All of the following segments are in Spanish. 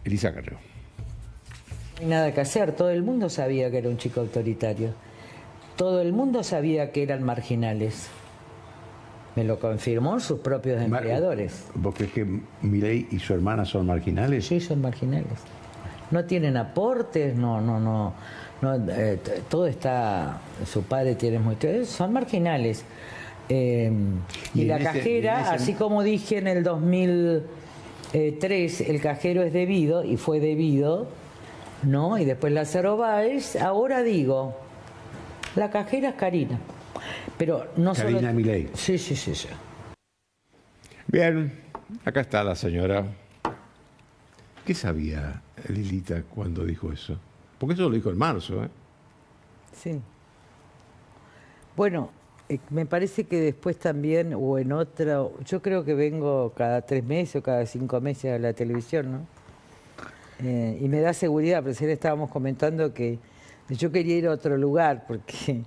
Elisa Carrió. No hay nada que hacer, todo el mundo sabía que era un chico autoritario. Todo el mundo sabía que eran marginales. Me lo confirmó sus propios empleadores. ¿Vos crees que Milei y su hermana son marginales? Sí, son marginales. No tienen aportes, todo está, su padre tiene son marginales. Y la cajera, así como dije en el 2003, el cajero es debido, y fue debido, ¿no? Y después Lázaro Báez, ahora digo, la cajera es Karina. Pero no Karina solo... Milei. Sí. Bien, acá está la señora. ¿Qué sabía Lilita cuando dijo eso? Porque eso lo dijo en marzo, ¿eh? Sí. Bueno, me parece que después también, o en otra, yo creo que vengo cada 3 meses o cada 5 meses a la televisión, ¿no? Y me da seguridad, pero ayer estábamos comentando que yo quería ir a otro lugar, porque,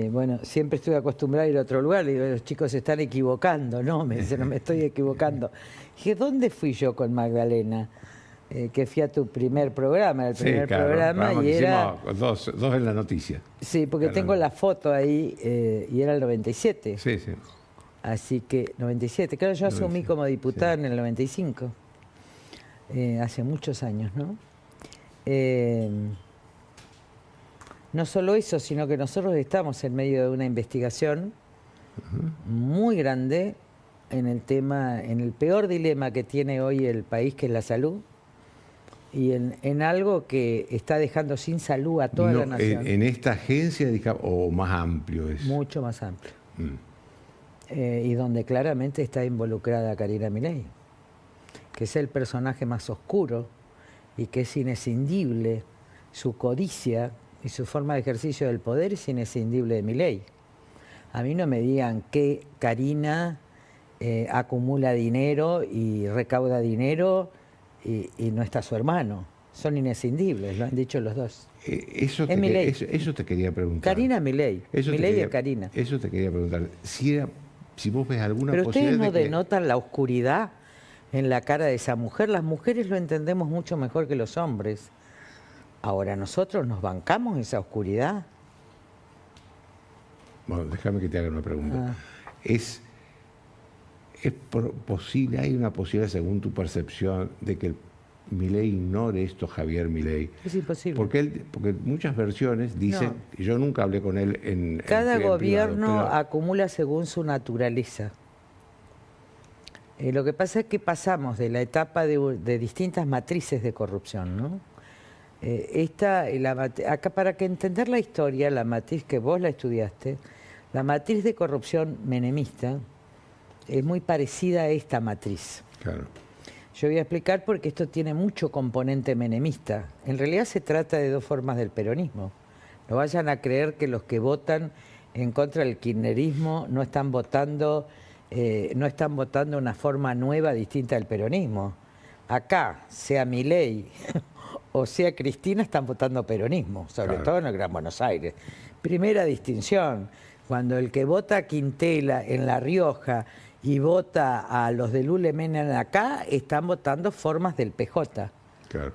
bueno, siempre estuve acostumbrada a ir a otro lugar, y digo, los chicos se están equivocando, ¿no? Me dicen, no me estoy equivocando. Dije, ¿dónde fui yo con Magdalena? Que fui a tu primer programa, programa, y era... Dos en la noticia. Sí, porque tengo la foto ahí, y era el 97. Sí. Así que, 97, claro, yo asumí como diputada en el 95. Hace muchos años, ¿no? No solo eso, sino que nosotros estamos en medio de una investigación muy grande en el tema, en el peor dilema que tiene hoy el país, que es la salud, y en algo que está dejando sin salud a toda la nación. En esta agencia, o más amplio es. Mucho más amplio. Y donde claramente está involucrada Karina Milei, que es el personaje más oscuro y que es inescindible. Su codicia y su forma de ejercicio del poder es inescindible de Milei. A mí no me digan que Karina acumula dinero y recauda dinero y no está su hermano. Son inescindibles, lo han dicho los dos. Eso te quería preguntar. Karina Milei. Milei es Karina. Eso te quería preguntar. Si vos ves alguna Pero posibilidad. ustedes no denotan la oscuridad en la cara de esa mujer. Las mujeres lo entendemos mucho mejor que los hombres. Ahora, ¿nosotros nos bancamos esa oscuridad? Bueno, déjame que te haga una pregunta. ¿Es posible, hay una posibilidad, según tu percepción, de que Milei ignore esto, Javier Milei? Es imposible. Porque muchas versiones dicen, yo nunca hablé con él en cada gobierno privado, pero... acumula según su naturaleza. Lo que pasa es que pasamos de la etapa de distintas matrices de corrupción, ¿no? Acá, para que entender la historia, la matriz que vos la estudiaste, la matriz de corrupción menemista es muy parecida a esta matriz. Claro. Yo voy a explicar porque esto tiene mucho componente menemista. En realidad se trata de dos formas del peronismo. No vayan a creer que los que votan en contra del kirchnerismo no están votando una forma nueva, distinta del peronismo. Acá, sea Milei o sea Cristina, están votando peronismo, sobre todo en el Gran Buenos Aires. Primera distinción, cuando el que vota a Quintela en La Rioja y vota a los de Lule Menem acá, están votando formas del PJ. Claro.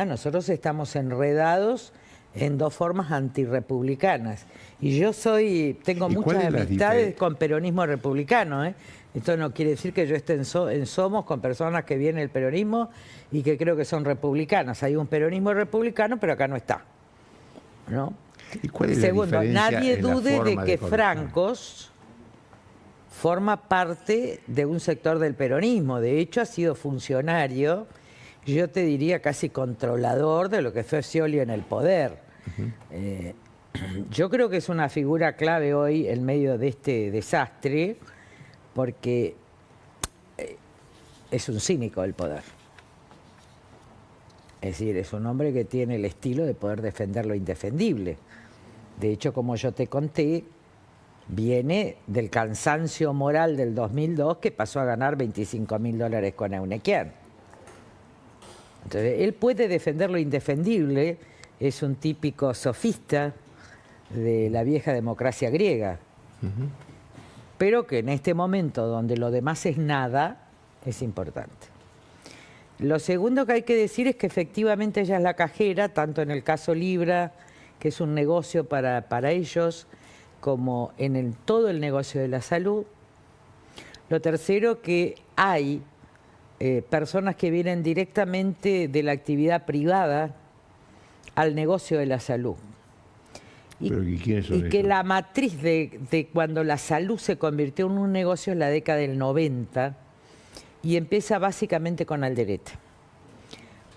Nosotros estamos enredados en dos formas antirrepublicanas. Y yo tengo muchas amistades con peronismo republicano, ¿eh? Esto no quiere decir que yo esté en Somos con personas que vienen del peronismo y que creo que son republicanas. Hay un peronismo republicano, pero acá no está, ¿no? ¿Y cuál es Segundo, la diferencia nadie en la dude forma de que corrupción? Francos forma parte de un sector del peronismo. De hecho, ha sido funcionario, yo te diría casi controlador de lo que fue Scioli en el poder. Yo creo que es una figura clave hoy en medio de este desastre, porque es un cínico del poder. Es decir, es un hombre que tiene el estilo de poder defender lo indefendible. De hecho, como yo te conté, viene del cansancio moral del 2002, que pasó a ganar $25.000 con Euneiquian. Entonces, él puede defender lo indefendible, es un típico sofista de la vieja democracia griega. Pero que en este momento, donde lo demás es nada, es importante. Lo segundo que hay que decir es que efectivamente ella es la cajera, tanto en el caso Libra, que es un negocio para ellos, como en todo el negocio de la salud. Lo tercero, que hay personas que vienen directamente de la actividad privada al negocio de la salud. ¿Y quiénes son y que esos? la matriz de cuando la salud se convirtió en un negocio es la década del 90 y empieza básicamente con Alderete.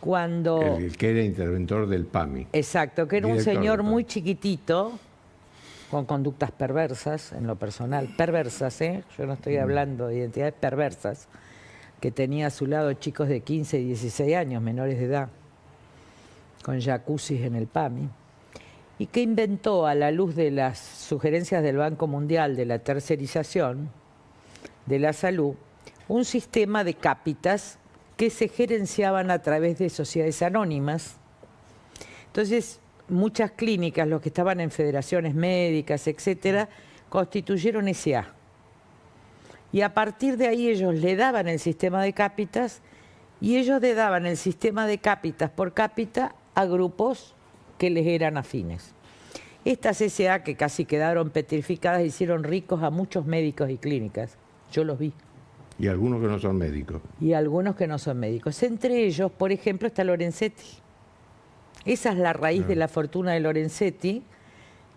Cuando... El que era interventor del PAMI. Exacto, que era un Director señor del PAMI. muy chiquitito, con conductas perversas, en lo personal, perversas, ¿eh? Yo no estoy hablando de identidades perversas, que tenía a su lado chicos de 15 y 16 años, menores de edad, con jacuzzis en el PAMI, y que inventó, a la luz de las sugerencias del Banco Mundial de la tercerización de la salud, un sistema de cápitas que se gerenciaban a través de sociedades anónimas. Entonces, muchas clínicas, los que estaban en federaciones médicas, etcétera, constituyeron SA. Y a partir de ahí ellos le daban el sistema de cápitas y ellos le daban el sistema de cápitas por cápita a grupos que les eran afines. Estas SA, que casi quedaron petrificadas, hicieron ricos a muchos médicos y clínicas. Yo los vi. Y algunos que no son médicos. Y algunos que no son médicos. Entre ellos, por ejemplo, está Lorenzetti. Esa es la raíz de la fortuna de Lorenzetti,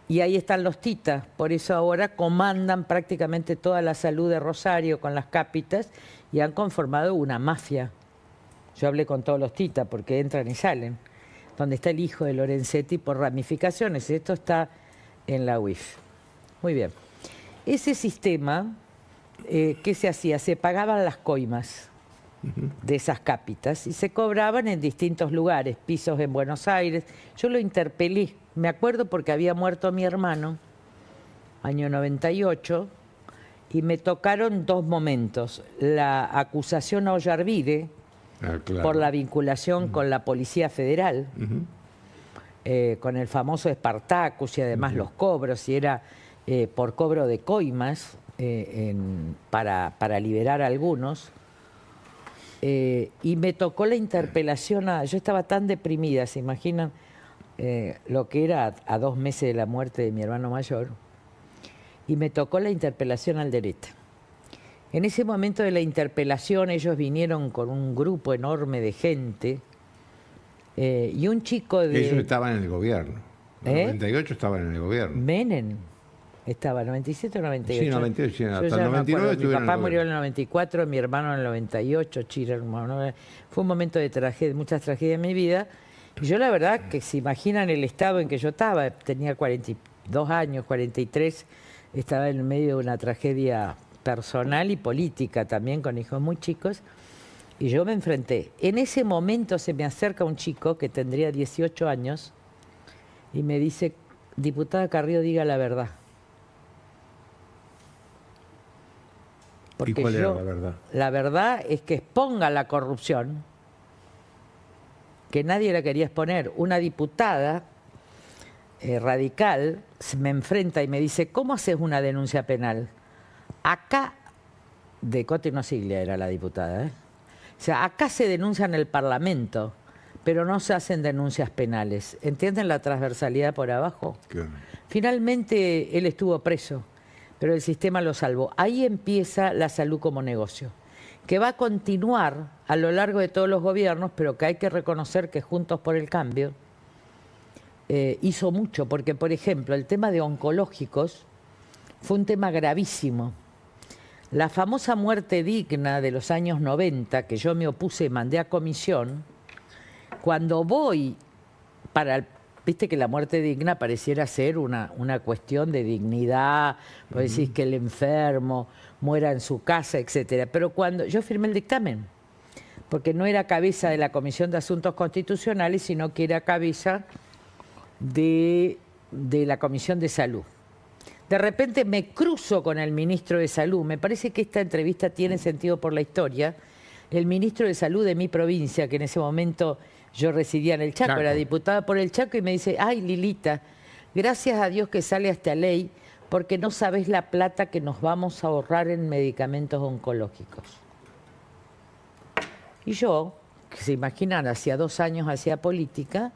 y ahí están los Tita. Por eso ahora comandan prácticamente toda la salud de Rosario con las cápitas y han conformado una mafia. Yo hablé con todos los Tita porque entran y salen, donde está el hijo de Lorenzetti por ramificaciones. Esto está en la UIF. Muy bien. Ese sistema, ¿qué se hacía? Se pagaban las coimas de esas cápitas y se cobraban en distintos lugares, pisos en Buenos Aires. Yo lo interpelé, me acuerdo porque había muerto mi hermano, año 98, y me tocaron dos momentos. La acusación a Ollarvide Claro. por la vinculación con la Policía Federal, con el famoso Espartacus y además los cobros, y era por cobro de coimas para liberar a algunos. Y me tocó la interpelación yo estaba tan deprimida, ¿se imaginan lo que era a 2 meses de la muerte de mi hermano mayor? Y me tocó la interpelación al Alderete. En ese momento de la interpelación ellos vinieron con un grupo enorme de gente y un chico de... Ellos estaban en el gobierno. En el 98 estaban en el gobierno. Menem estaba, 97 o 98. Sí, 98, sí, hasta Yo el ya no me 99 acuerdo. Mi estuvieron en papá el murió en gobierno. el 94, mi hermano en el 98, Chira, fue un momento de tragedia, muchas tragedias en mi vida. Y yo la verdad que se imaginan el estado en que yo estaba, tenía 42 años, 43, estaba en el medio de una tragedia personal y política también, con hijos muy chicos, y yo me enfrenté. En ese momento se me acerca un chico que tendría 18 años y me dice: diputada Carrió, diga la verdad. ¿Y cuál era la verdad? La verdad es que exponga la corrupción, que nadie la quería exponer. Una diputada radical me enfrenta y me dice: ¿cómo haces una denuncia penal? Acá, de Cote no Siglia era la diputada, o sea, acá se denuncia en el Parlamento, pero no se hacen denuncias penales. ¿Entienden la transversalidad por abajo? Claro. Finalmente él estuvo preso, pero el sistema lo salvó. Ahí empieza la salud como negocio, que va a continuar a lo largo de todos los gobiernos, pero que hay que reconocer que Juntos por el Cambio hizo mucho, porque, por ejemplo, el tema de oncológicos fue un tema gravísimo. La famosa muerte digna de los años 90, que yo me opuse y mandé a comisión, cuando voy viste que la muerte digna pareciera ser una cuestión de dignidad, vos decís que el enfermo muera en su casa, etcétera. Pero cuando yo firmé el dictamen, porque no era cabeza de la Comisión de Asuntos Constitucionales, sino que era cabeza de la Comisión de Salud. De repente me cruzo con el ministro de Salud. Me parece que esta entrevista tiene sentido por la historia. El ministro de Salud de mi provincia, que en ese momento yo residía en el Chaco, era diputada por el Chaco, y me dice: ay, Lilita, gracias a Dios que sale esta ley, porque no sabés la plata que nos vamos a ahorrar en medicamentos oncológicos. Y yo, que se imaginan, hacía 2 años hacía política,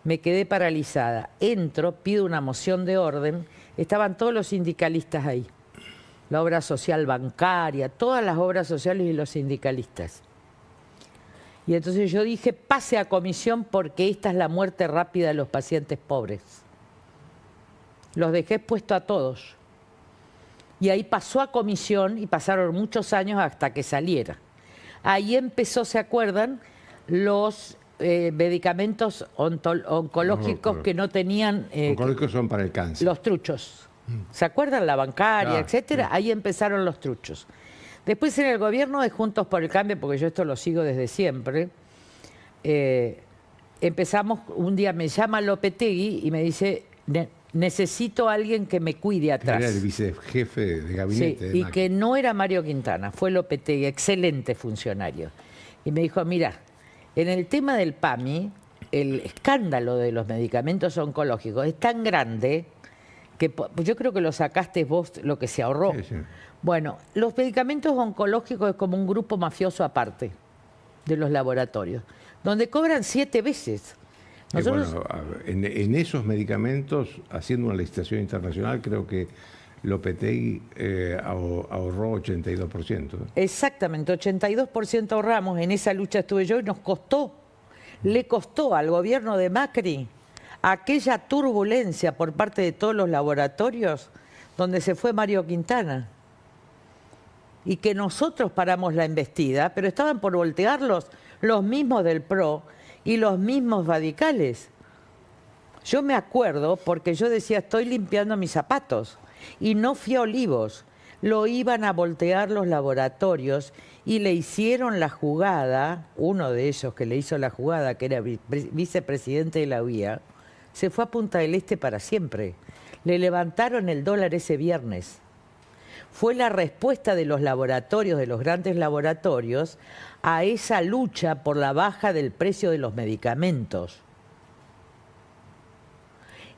me quedé paralizada. Entro, pido una moción de orden, estaban todos los sindicalistas ahí. La obra social bancaria, todas las obras sociales y los sindicalistas. Y entonces yo dije, pase a comisión porque esta es la muerte rápida de los pacientes pobres. Los dejé puesto a todos. Y ahí pasó a comisión y pasaron muchos años hasta que saliera. Ahí empezó, ¿se acuerdan? Los medicamentos oncológicos que no tenían... oncológicos son para el cáncer. Los truchos. ¿Se acuerdan? La bancaria, etcétera. Sí. Ahí empezaron los truchos. Después en el gobierno de Juntos por el Cambio, porque yo esto lo sigo desde siempre, empezamos, un día me llama Lopetegui y me dice, necesito a alguien que me cuide atrás. Era el vicejefe de gabinete. Sí, y que no era Mario Quintana, fue Lopetegui, excelente funcionario. Y me dijo, mira, en el tema del PAMI, el escándalo de los medicamentos oncológicos es tan grande que yo creo que lo sacaste vos lo que se ahorró. Sí, sí. Bueno, los medicamentos oncológicos es como un grupo mafioso aparte de los laboratorios, donde cobran 7 veces. Nosotros, Bueno, en esos medicamentos, haciendo una licitación internacional, creo que Lopetegui ahorró 82%. exactamente, 82% ahorramos, en esa lucha estuve yo y nos costó, le costó al gobierno de Macri aquella turbulencia por parte de todos los laboratorios donde se fue Mario Quintana. Y que nosotros paramos la embestida, pero estaban por voltearlos los mismos del PRO y los mismos radicales. Yo me acuerdo porque yo decía, estoy limpiando mis zapatos. Y no fui a Olivos. Lo iban a voltear los laboratorios y le hicieron la jugada, uno de ellos que le hizo la jugada, que era vicepresidente de la UIA, se fue a Punta del Este para siempre. Le levantaron el dólar ese viernes. Fue la respuesta de los laboratorios, de los grandes laboratorios, a esa lucha por la baja del precio de los medicamentos.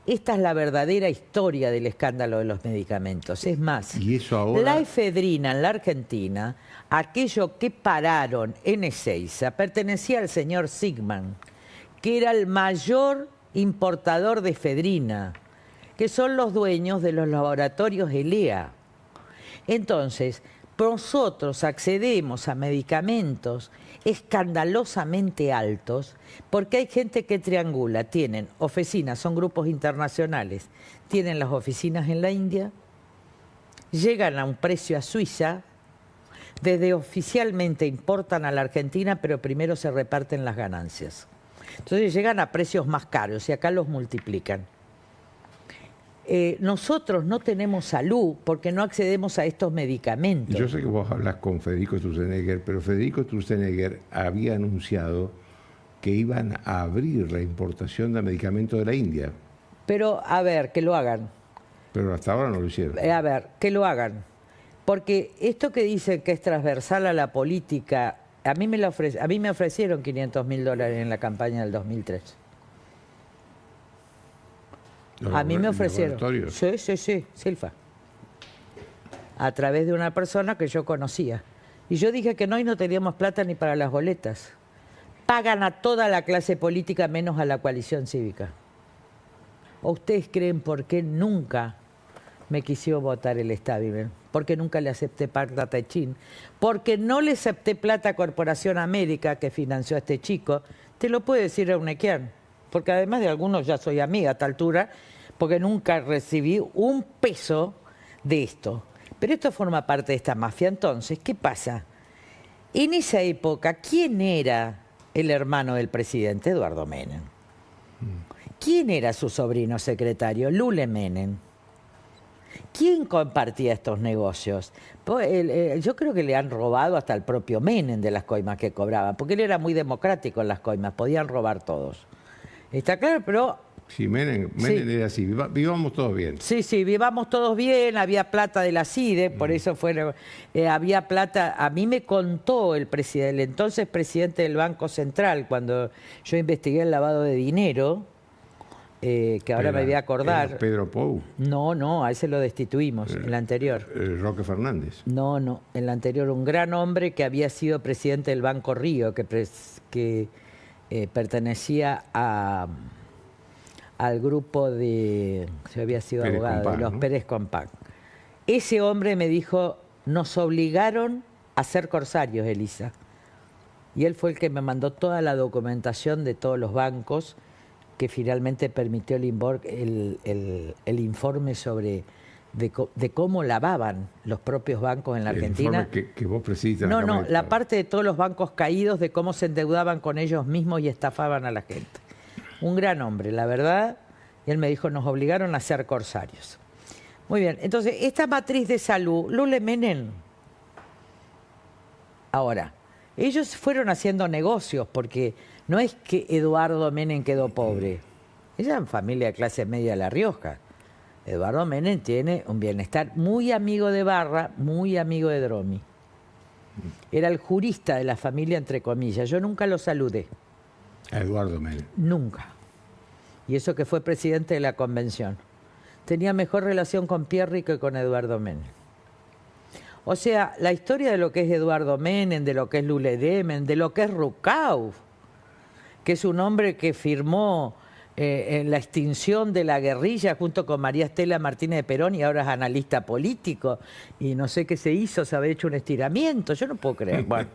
Esta es la verdadera historia del escándalo de los medicamentos. Es más, y eso ahora... la efedrina en la Argentina, aquello que pararon en Ezeiza, pertenecía al señor Sigman, que era el mayor importador de efedrina, que son los dueños de los laboratorios ELEA. Entonces, nosotros accedemos a medicamentos escandalosamente altos porque hay gente que triangula, tienen oficinas, son grupos internacionales, tienen las oficinas en la India, llegan a un precio a Suiza, desde oficialmente importan a la Argentina, pero primero se reparten las ganancias. Entonces llegan a precios más caros y acá los multiplican. Nosotros no tenemos salud porque no accedemos a estos medicamentos. Yo sé que vos hablas con Federico Sturzenegger, pero Federico Sturzenegger había anunciado que iban a abrir la importación de medicamentos de la India. Pero, a ver, que lo hagan. Pero hasta ahora no lo hicieron. A ver, que lo hagan. Porque esto que dicen que es transversal a la política, a mí me ofrecieron $500.000 en la campaña del 2003. A mí me ofrecieron. Sí, Silfa. A través de una persona que yo conocía. Y yo dije que no y no teníamos plata ni para las boletas. Pagan a toda la clase política menos a la coalición cívica. ¿O ustedes creen por qué nunca me quisieron votar el establishment? Porque nunca le acepté plata a Techín. Porque no le acepté plata a Corporación América, que financió a este chico. Te lo puede decir Eunequian. Porque además de algunos ya soy amiga a tal altura, porque nunca recibí un peso de esto. Pero esto forma parte de esta mafia. Entonces, ¿qué pasa? En esa época, ¿quién era el hermano del presidente? Eduardo Menem. ¿Quién era su sobrino secretario? Lule Menem. ¿Quién compartía estos negocios? Yo creo que le han robado hasta el propio Menem de las coimas que cobraban, porque él era muy democrático en las coimas, podían robar todos. ¿Está claro? Pero... Sí, Menem era así, vivamos todos bien. Sí, vivamos todos bien, había plata de la CIDE, por eso había plata. A mí me contó el entonces presidente del Banco Central, cuando yo investigué el lavado de dinero, que ahora me voy a acordar. Pedro Pou. No, a ese lo destituimos, el anterior. Roque Fernández. No, el anterior, un gran hombre que había sido presidente del Banco Río, que pertenecía al grupo de, se había sido Pérez abogado, Compán, de los ¿no? Pérez Compán. Ese hombre me dijo, nos obligaron a ser corsarios, Elisa. Y él fue el que me mandó toda la documentación de todos los bancos, que finalmente permitió el informe sobre de cómo lavaban los propios bancos en la Argentina. El informe que vos presidiste. No, la parte de todos los bancos caídos, de cómo se endeudaban con ellos mismos y estafaban a la gente. Un gran hombre, la verdad. Y él me dijo, nos obligaron a ser corsarios. Muy bien, entonces, esta matriz de salud, Lule Menem. Ahora, ellos fueron haciendo negocios, porque no es que Eduardo Menem quedó pobre. Ella es familia de clase media de La Rioja. Eduardo Menem tiene un bienestar, muy amigo de Barra, muy amigo de Dromi. Era el jurista de la familia, entre comillas. Yo nunca lo saludé. A Eduardo Menem. Nunca. Y eso que fue presidente de la convención. Tenía mejor relación con Pierri que con Eduardo Menem. O sea, la historia de lo que es Eduardo Menem, de lo que es Lule Demen, de lo que es Rucauf, que es un hombre que firmó en la extinción de la guerrilla junto con María Estela Martínez de Perón y ahora es analista político y no sé qué se hizo, se había hecho un estiramiento, yo no puedo creer. Bueno,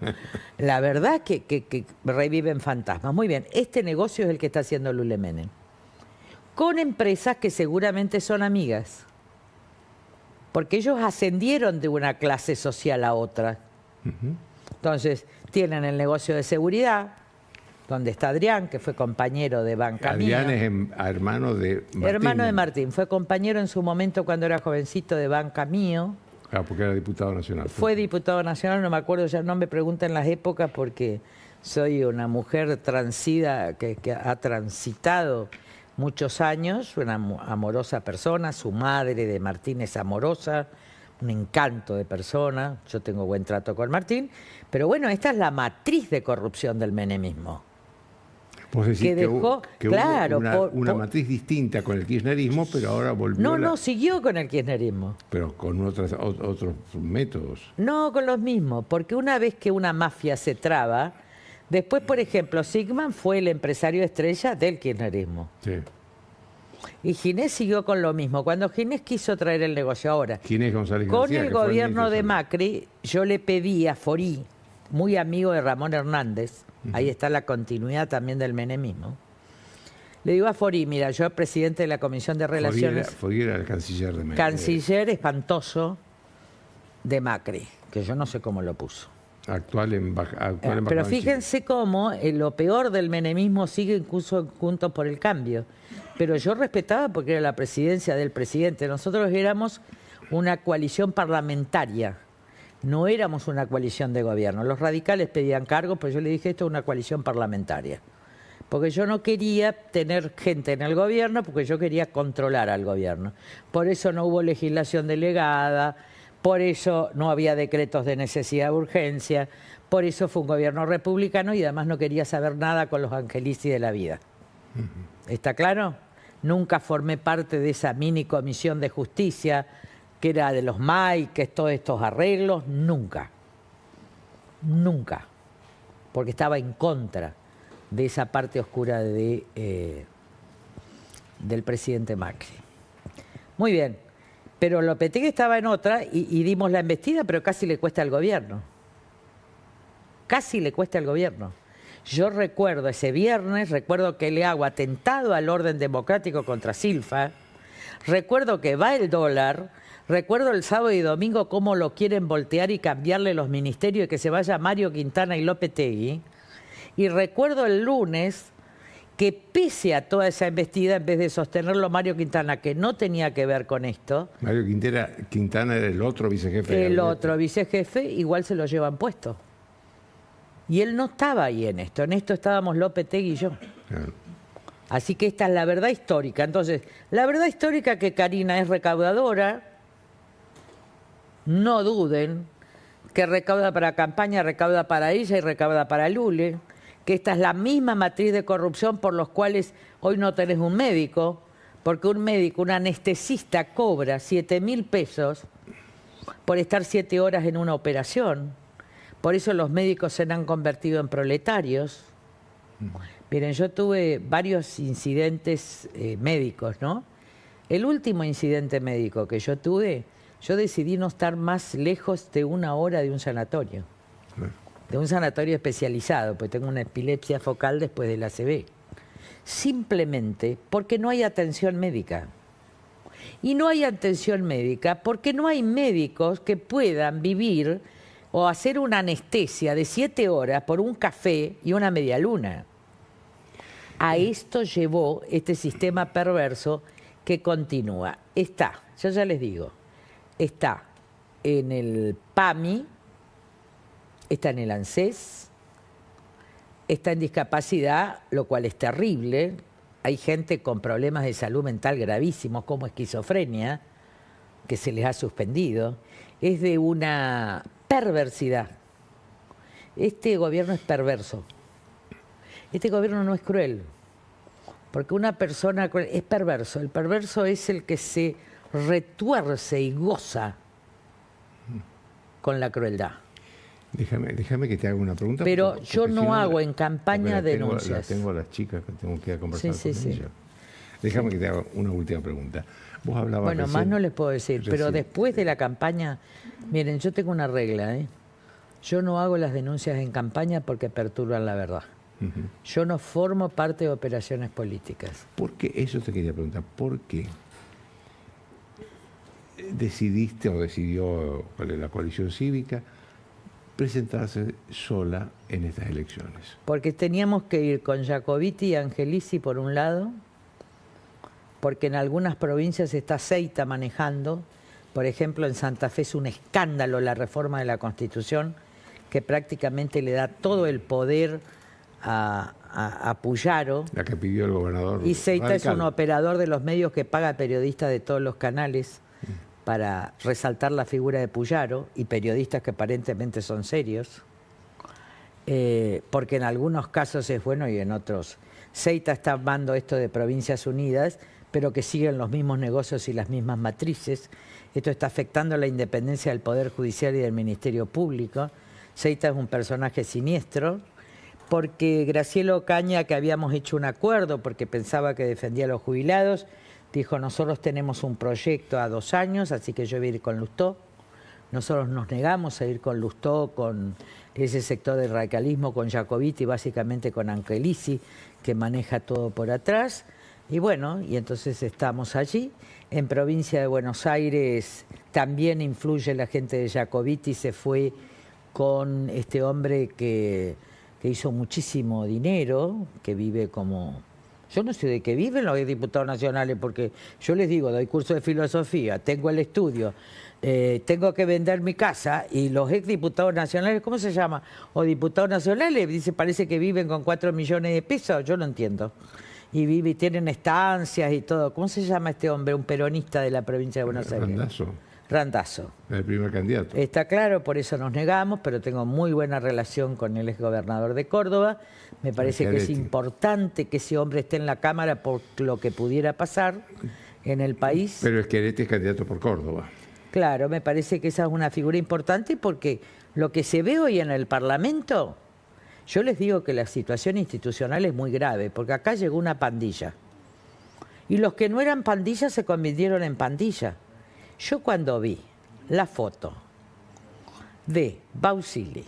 la verdad que reviven fantasmas. Muy bien, este negocio es el que está haciendo Lule Menem, con empresas que seguramente son amigas, porque ellos ascendieron de una clase social a otra. Entonces, tienen el negocio de seguridad, donde está Adrián, que fue compañero de banca Adrián mía. es hermano de Martín. Hermano de Martín, fue compañero en su momento cuando era jovencito de banca mío. Ah, porque era diputado nacional. Fue diputado nacional, no me acuerdo, ya no me pregunten las épocas porque soy una mujer transida que ha transitado muchos años, una amorosa persona, su madre de Martín es amorosa, un encanto de persona, yo tengo buen trato con Martín, pero bueno, esta es la matriz de corrupción del menemismo. Vos decís que dejó, que claro, hubo una matriz distinta con el kirchnerismo, pero ahora volvió. No, siguió con el kirchnerismo. Pero con otros métodos. No, con los mismos, porque una vez que una mafia se traba, después, por ejemplo, Sigman fue el empresario estrella del kirchnerismo. Sí. Y Ginés siguió con lo mismo. Cuando Ginés quiso traer el negocio ahora, Ginés González con García, el gobierno de Macri, yo le pedí a Forí, muy amigo de Ramón Hernández, ahí está la continuidad también del menemismo. Le digo a Forí, mira, yo presidente de la Comisión de Relaciones... Forí era el canciller de Macri. Canciller espantoso de Macri, que yo no sé cómo lo puso. Actual embajador. Pero fíjense cómo lo peor del menemismo sigue incluso Juntos por el Cambio. Pero yo respetaba porque era la presidencia del presidente. Nosotros éramos una coalición parlamentaria. No éramos una coalición de gobierno. Los radicales pedían cargos, pero yo le dije, esto es una coalición parlamentaria. Porque yo no quería tener gente en el gobierno, porque yo quería controlar al gobierno. Por eso no hubo legislación delegada, por eso no había decretos de necesidad de urgencia, por eso fue un gobierno republicano y además no quería saber nada con los angelici de la vida. ¿Está claro? Nunca formé parte de esa mini comisión de justicia que era de los Maikes, todos estos arreglos, nunca. Nunca. Porque estaba en contra de esa parte oscura del presidente Macri. Muy bien, pero Lopetegui estaba en otra y dimos la embestida, pero casi le cuesta al gobierno. Casi le cuesta al gobierno. Yo recuerdo ese viernes, recuerdo que le hago atentado al orden democrático contra Silfa, recuerdo que va el dólar, recuerdo el sábado y domingo cómo lo quieren voltear y cambiarle los ministerios y que se vaya Mario Quintana y Lopetegui, y recuerdo el lunes que pese a toda esa embestida, en vez de sostenerlo Mario Quintana, que no tenía que ver con esto... Mario Quintana era el otro vicejefe. El otro vicejefe, igual se lo llevan puesto. Y él no estaba ahí en esto estábamos Lopetegui y yo. Claro. Así que esta es la verdad histórica. Entonces, la verdad histórica que Karina es recaudadora, no duden, que recauda para campaña, recauda para ella y recauda para Lule, que esta es la misma matriz de corrupción por los cuales hoy no tenés un médico, porque un médico, un anestesista cobra 7.000 pesos por estar 7 horas en una operación. Por eso los médicos se han convertido en proletarios. Miren, yo tuve varios incidentes médicos, ¿no? El último incidente médico que yo tuve, yo decidí no estar más lejos de 1 hora de un sanatorio. De un sanatorio especializado, pues tengo una epilepsia focal después del ACV. Simplemente porque no hay atención médica. Y no hay atención médica porque no hay médicos que puedan vivir o hacer una anestesia de 7 horas por un café y una media luna. A esto llevó este sistema perverso que continúa. Está, yo ya les digo, está en el PAMI, está en el ANSES, está en discapacidad, lo cual es terrible. Hay gente con problemas de salud mental gravísimos como esquizofrenia, que se les ha suspendido. Es de una perversidad. Este gobierno es perverso. Este gobierno no es cruel, porque una persona cruel es perverso. El perverso es el que se retuerce y goza con la crueldad. Déjame que te haga una pregunta. Pero yo no hago en campaña denuncias. Tengo a las chicas que tengo que ir a conversar con ellas. Sí. Déjame que te haga una última pregunta. Vos hablabas bueno, recién, más no les puedo decir, pero recién. después de la campaña, miren, yo tengo una regla, ¿eh? Yo no hago las denuncias en campaña porque perturban la verdad. Yo no formo parte de operaciones políticas. ¿Por qué? Eso te quería preguntar. ¿Por qué decidiste o decidió la coalición cívica presentarse sola en estas elecciones? Porque teníamos que ir con Jacobiti y Angelici por un lado, porque en algunas provincias está Zeita manejando. Por ejemplo, en Santa Fe es un escándalo la reforma de la Constitución, que prácticamente le da todo el poder a Puyaro. La que pidió el gobernador. Y Zeita es radical. un operador de los medios que paga periodistas de todos los canales para resaltar la figura de Puyaro, y periodistas que aparentemente son serios, porque en algunos casos es bueno y en otros. Zeita está armando esto de Provincias Unidas, pero que siguen los mismos negocios y las mismas matrices. Esto está afectando la independencia del Poder Judicial y del Ministerio Público. Zeita es un personaje siniestro, porque Graciela Ocaña, que habíamos hecho un acuerdo porque pensaba que defendía a los jubilados, dijo: nosotros tenemos un proyecto a 2 años, así que yo voy a ir con Lustó. Nosotros nos negamos a ir con Lustó, con ese sector del radicalismo, con Jacobiti y básicamente con Angelici, que maneja todo por atrás. Y bueno, y entonces estamos allí. En provincia de Buenos Aires también influye la gente de Jacobiti, se fue con este hombre que hizo muchísimo dinero, que vive como... Yo no sé de qué viven los diputados nacionales, porque yo les digo, doy curso de filosofía, tengo el estudio, tengo que vender mi casa, y los exdiputados nacionales, ¿cómo se llama? O diputados nacionales, dice, parece que viven con 4 millones de pesos, yo no entiendo. Y tienen estancias y todo. ¿Cómo se llama este hombre? Un peronista de la provincia de Buenos Aires. Randazzo. Randazzo. El primer candidato. Está claro, por eso nos negamos, pero tengo muy buena relación con el exgobernador de Córdoba. Me parece que es importante que ese hombre esté en la Cámara por lo que pudiera pasar en el país. Pero Schiaretti es candidato por Córdoba. Claro, me parece que esa es una figura importante, porque lo que se ve hoy en el Parlamento, yo les digo que la situación institucional es muy grave, porque acá llegó una pandilla. Y los que no eran pandilla se convirtieron en pandilla. Yo cuando vi la foto de Bausili,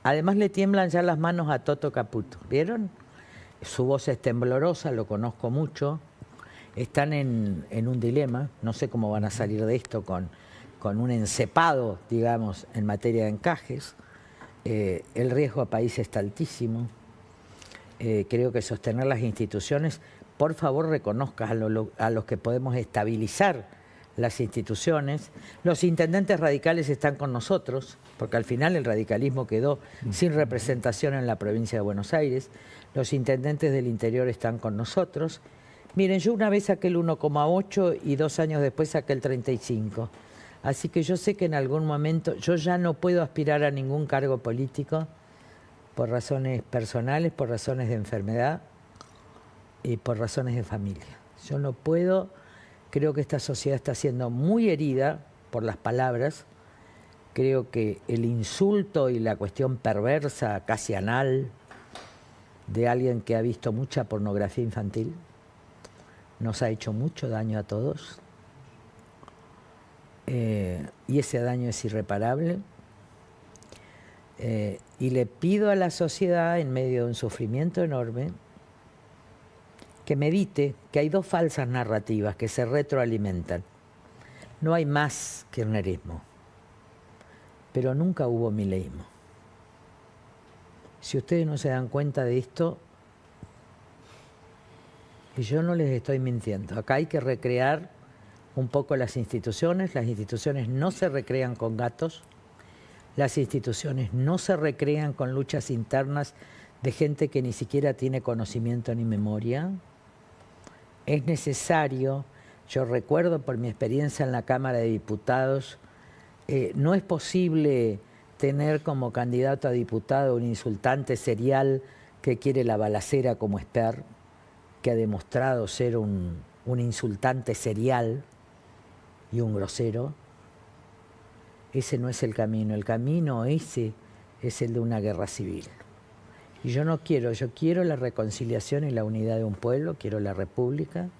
además le tiemblan ya las manos a Toto Caputo, ¿vieron? Su voz es temblorosa, lo conozco mucho, están en un dilema, no sé cómo van a salir de esto con un encepado, digamos, en materia de encajes. El riesgo a país está altísimo. Creo que sostener las instituciones, por favor reconozcan a los que podemos estabilizar las instituciones. Los intendentes radicales están con nosotros, porque al final el radicalismo quedó sin representación en la provincia de Buenos Aires. Los intendentes del interior están con nosotros. Miren, yo una vez saqué el 1,8 y 2 años después saqué el 35. Así que yo sé que en algún momento yo ya no puedo aspirar a ningún cargo político, por razones personales, por razones de enfermedad y por razones de familia. Yo no puedo, creo que esta sociedad está siendo muy herida por las palabras. Creo que el insulto y la cuestión perversa, casi anal, de alguien que ha visto mucha pornografía infantil, nos ha hecho mucho daño a todos. Y ese daño es irreparable. Y le pido a la sociedad, en medio de un sufrimiento enorme, que medite que hay dos falsas narrativas que se retroalimentan. No hay más kirchnerismo, pero nunca hubo mileísmo. Si ustedes no se dan cuenta de esto, y yo no les estoy mintiendo, acá hay que recrear un poco las instituciones no se recrean con gatos, las instituciones no se recrean con luchas internas de gente que ni siquiera tiene conocimiento ni memoria. Es necesario, yo recuerdo por mi experiencia en la Cámara de Diputados, no es posible tener como candidato a diputado un insultante serial que quiere la balacera como Esper, que ha demostrado ser un insultante serial y un grosero. Ese no es el camino ese es el de una guerra civil. Y yo no quiero, yo quiero la reconciliación y la unidad de un pueblo, quiero la república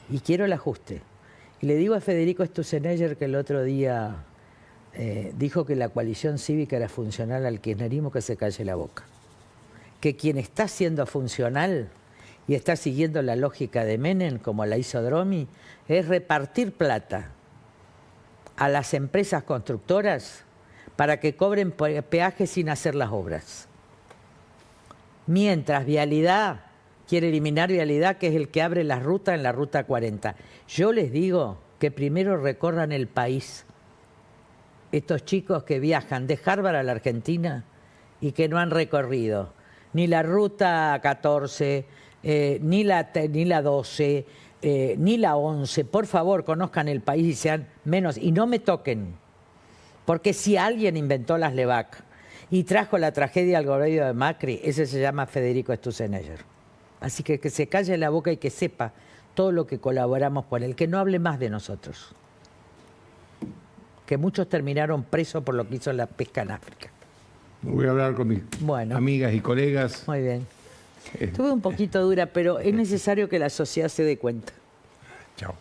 y quiero el ajuste. Y le digo a Federico Sturzenegger, que el otro día dijo que la coalición cívica era funcional al kirchnerismo, que se calle la boca. Que quien está siendo funcional y está siguiendo la lógica de Menem, como la hizo Dromi, es repartir plata a las empresas constructoras para que cobren peajes sin hacer las obras. Mientras Vialidad quiere eliminar Vialidad, que es el que abre las rutas en la Ruta 40. Yo les digo que primero recorran el país. Estos chicos que viajan de Harvard a la Argentina y que no han recorrido ni la Ruta 14, ni la 12, ni la 11. Por favor, conozcan el país y sean menos. Y no me toquen. Porque si alguien inventó las LEVAC y trajo la tragedia al gobierno de Macri, ese se llama Federico Sturzenegger. Así que se calle la boca y que sepa todo lo que colaboramos por él. Que no hable más de nosotros. Que muchos terminaron presos por lo que hizo la pesca en África. Voy a hablar con mis amigas y colegas. Muy bien. Estuve un poquito dura, pero es necesario que la sociedad se dé cuenta. Chao.